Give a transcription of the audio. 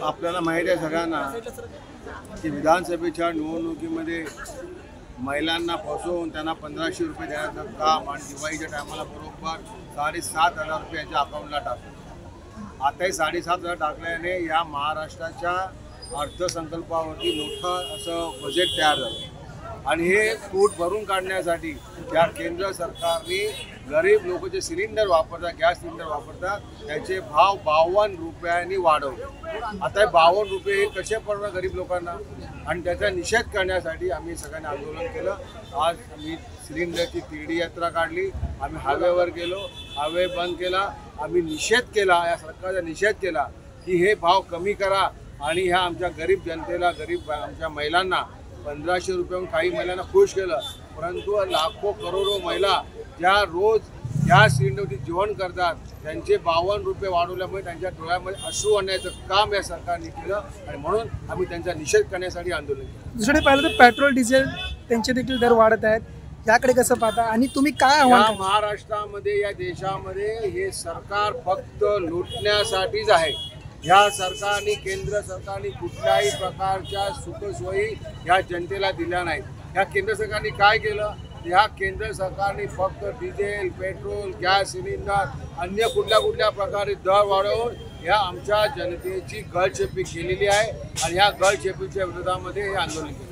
आपल्याला माहिती आहे सगळ्यांना की विधानसभेच्या निवडणुकीमध्ये महिलांना फसवून त्यांना 1500 रुपये देण्याचं काम आणि दिवाळीच्या टायमाला बरोबर 7,500 रुपये यांच्या अकाउंटला टाकलं। आताही 7,500 टाकल्याने या महाराष्ट्राच्या अर्थसंकल्पावरती मोठं असं बजेट तयार झालं आणि हे तूट भरून काढण्यासाठी या केंद्र सरकारने गरीब लोक जे सिलेंडर वापरतात, गॅस सिलेंडर वापरतात, त्याचे भाव 52 रुपयांनी वाढवले। आता हे 52 रुपये हे कसे पडणार गरीब लोकांना? आणि त्याचा निषेध करण्यासाठी आम्ही सगळ्यांनी आंदोलन केलं। आज आम्ही सिलेंडरची तिरडी यात्रा काढली, आम्ही हायवेवर गेलो, हायवे बंद केला, आम्ही निषेध केला, या सरकारचा निषेध केला की हे भाव कमी करा आणि ह्या आमच्या गरीब जनतेला, गरीब आमच्या महिलांना 1500 रुपयाहून काही महिलांना खुश केलं। परंतु लाखो करोडो महिला ज्या रोज गॅस सिलेंडरवरती जेवण करतात त्यांचे 52 रुपये वाढवल्यामुळे त्यांच्या डोळ्यामध्ये अश्रू आणण्याचं काम या सरकारने केलं आणि म्हणून आम्ही त्यांचा निषेध करण्यासाठी आंदोलन केलं। दुसरीकडे पाहिलं तर पेट्रोल डिझेल त्यांचे देखील दर वाढत आहेत, याकडे कसं पाहता आणि तुम्ही काय आव्हान? महाराष्ट्रामध्ये या देशामध्ये हे सरकार फक्त लुटण्यासाठीच आहे। या सरकारने, केंद्र सरकारने कुठल्याही प्रकारच्या सुखसोयी या जनतेला दिल्या नाहीत। या केंद्र सरकारने काय केलं? या केंद्र सरकारने फक्त डिझेल, पेट्रोल, गॅस सिलेंडर, अन्य कुठल्या प्रकारे दर वाढवून या आमच्या जनतेची गळचेपी केलेली आहे आणि या गळचेपीच्या विरोधामध्ये हे आंदोलन केलं।